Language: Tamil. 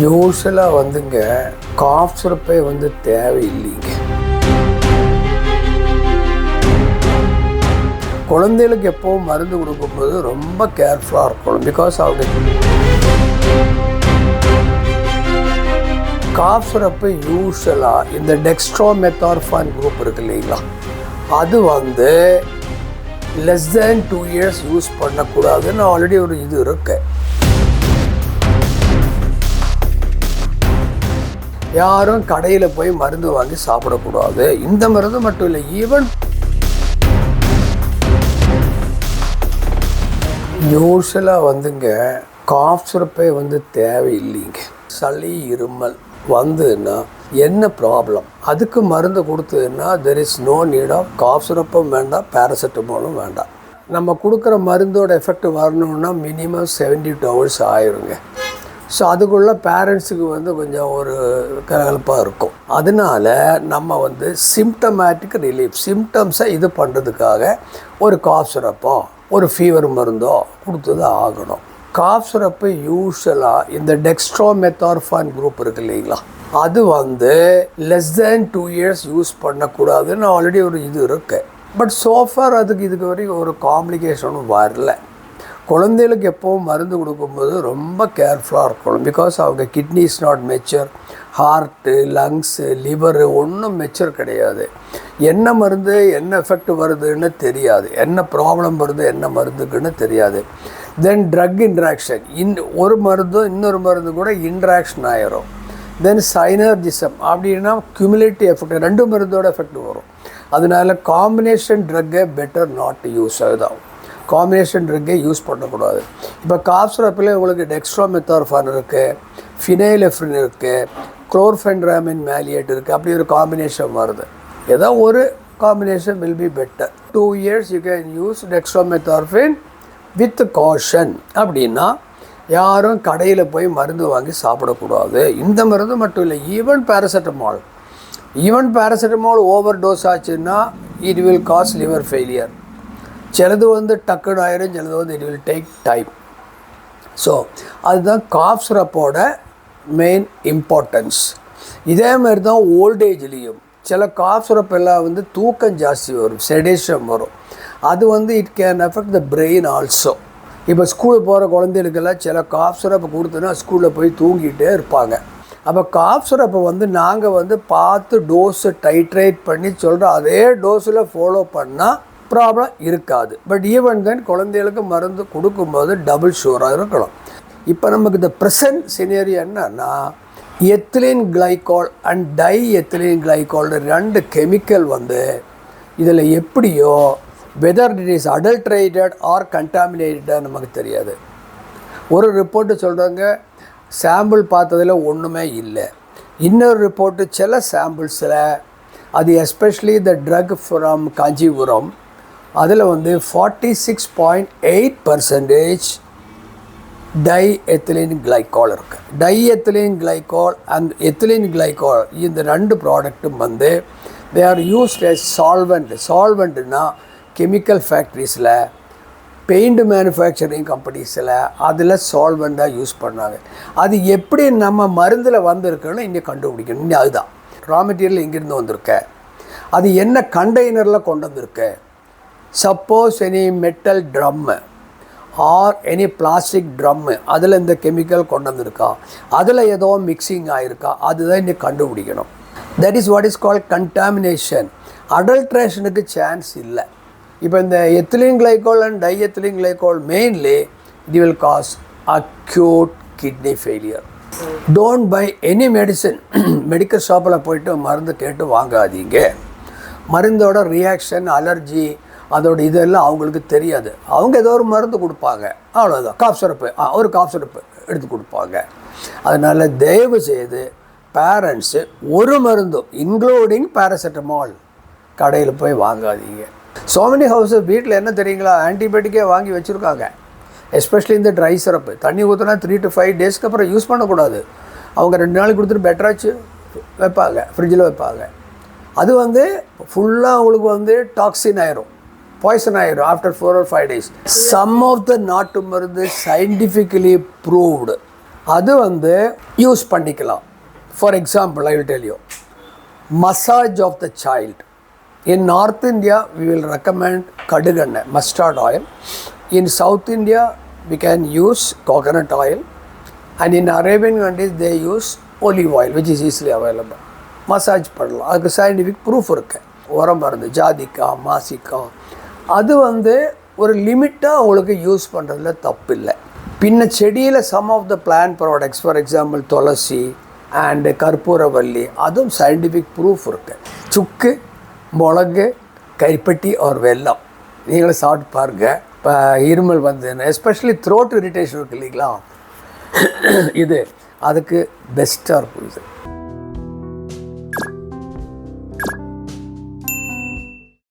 யூஸ்வலாக வந்துங்க காஃப் சிரப்பே வந்து தேவையில்லைங்க. குழந்தைகளுக்கு எப்போவும் மருந்து கொடுக்கும்போது ரொம்ப கேர்ஃபுல்லாக இருக்கணும். பிகாஸ் அவங்க காஃப் சிரப்பு யூஸ்வலாக இந்த டெக்ஸ்ட்ரோமெத்தார்ஃபான் குரூப் இருக்கு இல்லைங்களா, அது வந்து லெஸ் தேன் 2 years யூஸ் பண்ணக்கூடாதுன்னு ஆல்ரெடி ஒரு இது இருக்கு. யாரும் கடையில் போய் மருந்து வாங்கி சாப்பிடக்கூடாது. இந்த மருந்து மட்டும் இல்லை, ஈவன் யூஸ்வலாக வந்துங்க காஃப் சிரப்பே வந்து தேவையில்லைங்க. சளி இருமல் வந்துன்னா என்ன ப்ராப்ளம், அதுக்கு மருந்து கொடுத்ததுன்னா there is no need of cough சிரப்பும் வேண்டாம், பேராசிட்டமாலும் வேண்டாம். நம்ம கொடுக்குற மருந்தோட எஃபெக்ட் வரணுன்னா மினிமம் 72 hours ஆயிருங்க. ஸோ அதுக்குள்ளே பேரண்ட்ஸுக்கு வந்து கொஞ்சம் ஒரு கலகலப்பாக இருக்கும். அதனால நம்ம வந்து சிம்டமேட்டிக் ரிலீஃப், சிம்டம்ஸை இது பண்ணுறதுக்காக ஒரு காஃப் சிரப்போ ஒரு ஃபீவர் மருந்தோ கொடுத்தது ஆகணும். காஃப் சிரப்பு யூஸ்வலாக இந்த டெக்ஸ்ட்ரோமெத்தார்ஃபான் குரூப் இருக்குது இல்லைங்களா, அது வந்து லெஸ் தேன் 2 years யூஸ் பண்ணக்கூடாதுன்னு ஆல்ரெடி ஒரு இது இருக்குது. பட் சோஃபார் அதுக்கு இதுக்கு வரைக்கும் ஒரு காம்ப்ளிகேஷனும் வரல. குழந்தைகளுக்கு எப்போவும் மருந்து கொடுக்கும்போது ரொம்ப கேர்ஃபுல்லாக இருக்கணும். பிகாஸ் அவங்க kidney is not mature, heart, lungs, liver ஒன்றும் மெச்சூர் கிடையாது. என்ன மருந்து என்ன எஃபெக்ட் வருதுன்னு தெரியாது, என்ன ப்ராப்ளம் வருது என்ன மருந்துக்குன்னு தெரியாது. தென் ட்ரக் இன்ட்ராக்ஷன், ஒரு மருந்தும் இன்னொரு மருந்து கூட இன்ட்ராக்ஷன் ஆயிரும். தென் சைனர்ஜிசம் அப்படின்னா குமுலேட்டிவ் எஃபெக்ட், 2 மருந்தோட எஃபெக்ட் வரும். அதனால காம்பினேஷன் ட்ரக்கை பெட்டர் நாட் யூஸ். அதுதான் காம்பினேஷன் ட்ரக்கே யூஸ் பண்ணக்கூடாது. இப்போ காஃப் சிரப்பில் உங்களுக்கு டெக்ஸ்ட்ரோமெத்தார்ஃபான் இருக்குது, ஃபினைலெஃப்ரின் இருக்குது, குளோர்ஃபென்ட்ராமின் மேலியேட் இருக்குது. அப்படி ஒரு காம்பினேஷன் வருது. ஏதோ ஒரு combination will be better. 2 years you can use dextromethorphan with caution. அப்படின்னா யாரும் கடையில் போய் மருந்து வாங்கி சாப்பிடக்கூடாது. இந்த மருந்து மட்டும் இல்லை, ஈவன் பேராசிட்டமால் ஓவர் டோஸ் ஆச்சுன்னா it will cos liver failure. சிலது வந்து டக்குன்னு ஆயிரும், சிலது வந்து it will take time. So அதுதான் காஃப் சிரப்போட மெயின் இம்பார்ட்டன்ஸ். இதே மாதிரி தான் ஓல்டேஜ்லேயும் சில காஃப் சிரப் எல்லாம் வந்து தூக்கம் ஜாஸ்தி வரும், செடேஷன் வரும். அது வந்து it can affect the brain also. இப்போ ஸ்கூலுக்கு போகிற குழந்தைகளுக்கெல்லாம் சில காஃப் சிரப்பு கொடுத்தோன்னா ஸ்கூலில் போய் தூங்கிட்டே இருப்பாங்க. அப்போ காஃப் சிரப்பை வந்து நாங்கள் வந்து பார்த்து டோஸை டைட்ரேட் பண்ணி சொல்கிறோம். அதே டோஸில் ஃபாலோ பண்ணால் ப்ராப்ளம் இருக்காது. பட் ஈவன் தென் குழந்தைகளுக்கு மருந்து கொடுக்கும்போது டபுள் ஷூராக இருக்கணும். இப்போ நமக்கு இந்த ப்ரெசன்ட் சினேரியோ என்னன்னா, ethylene glycol and tie ethylene glycol 2 chemical வந்து இதில் எப்படியோ whether it is adulterated or contaminated நமக்கு தெரியாது. ஒரு ரிப்போர்ட்டு சொல்கிறாங்க சாம்பிள் பார்த்ததில் ஒன்றுமே இல்லை. இன்னொரு ரிப்போர்ட்டு சில சாம்பிள்ஸில் அது especially the drug from Kanchipuram அதில் வந்து 46.8% டை எத்திலீன் கிளைகால் இருக்குது. Di ethylene glycol and ethylene glycol இந்த 2 ப்ராடக்ட்டும் வந்து தே ஆர் யூஸ்ட் எஸ் சால்வெண்ட்னா கெமிக்கல் ஃபேக்ட்ரிஸில், பெயிண்ட் மேனுஃபேக்சரிங் கம்பெனிஸில் அதில் சால்வெண்ட்டாக யூஸ் பண்ணாங்க. அது எப்படி நம்ம மருந்தில் வந்திருக்குன்னு இங்கே கண்டுபிடிக்கணும். இன்னும் அதுதான் ரா மெட்டீரியல் இங்கேருந்து வந்திருக்க, அது என்ன கண்டெய்னரில் கொண்டு வந்திருக்கு. Suppose any metal drum or any plastic drum அதில் இந்த கெமிக்கல் கொண்டு வந்திருக்கா, அதில் ஏதோ மிக்சிங் ஆகிருக்கா, அதுதான் இன்னைக்கு கண்டுபிடிக்கணும். That is what is called contamination. அடல்ட்ரேஷனுக்கு சான்ஸ் இல்லை. இப்போ இந்த ethylene glycol and tie ethylene glycol mainly it will cause acute kidney failure. Don't buy any medicine. Medical ஷாப்பில் போய்ட்டு மருந்து கேட்டு வாங்காதீங்க. மருந்தோட ரியாக்ஷன், அலர்ஜி, அதோட இதெல்லாம் அவங்களுக்கு தெரியாது. அவங்க ஏதோ ஒரு மருந்து கொடுப்பாங்க, அவ்வளோதான். காஃப் சிரப்பு, ஒரு காஃப் சிரப்பு எடுத்து கொடுப்பாங்க. அதனால் தயவு செய்து பேரண்ட்ஸு ஒரு மருந்தும் இன்க்ளூடிங் பேராசிட்டமால் கடையில் போய் வாங்காதீங்க. ஸோ மெனி ஹவுஸஸ் வீட்டில் என்ன தெரியுங்களா, ஆன்டிபயோட்டிக்கே வாங்கி வச்சுருக்காங்க. எஸ்பெஷலி இந்த ட்ரை சிரப்பு தண்ணி ஊற்றினா 3 to 5 daysக்கு அப்புறம் யூஸ் பண்ணக்கூடாது. அவங்க 2 நாளைக்கு கொடுத்துட்டு பெட்டராச்சு வைப்பாங்க, ஃப்ரிட்ஜில் வைப்பாங்க. அது வந்து ஃபுல்லாக அவங்களுக்கு வந்து டாக்ஸின் ஆயிரும், பாய்சன் ஆயிரும் after 4 or 5 days. Some of the நாட்டு மருந்து சயின்டிஃபிக்கலி ப்ரூவ்டு அது வந்து யூஸ் பண்ணிக்கலாம். For example I will tell you, massage of the child. In north India we will recommend கடுகெண்ணெய், mustard oil. In South India we can use coconut oil, and in Arabian countries they use olive oil which is easily available. Massage பண்ணலாம். அதுக்கு சயின்டிஃபிக் ப்ரூஃப் இருக்குது. உரம் மருந்து ஜாதிக்காய், மாசிக்காய், அது வந்து ஒரு லிமிட்டாக உங்களுக்கு யூஸ் பண்ணுறதுல தப்பு இல்லை. பின்ன செடியில் some of the plant products, for example tulsi and கற்பூரவல்லி, அதுவும் சயின்டிஃபிக் ப்ரூஃப் இருக்குது. சுக்கு, மிளகு, கைப்பட்டி ஒரு வெல்லம் நீங்களும் சாப்பிட்டு பாருங்கள். இப்போ இருமல் வந்து எஸ்பெஷலி த்ரோட் இரிட்டேஷன் இருக்குது இல்லைங்களா, இது அதுக்கு பெஸ்ட்டாக இருக்கும் இது.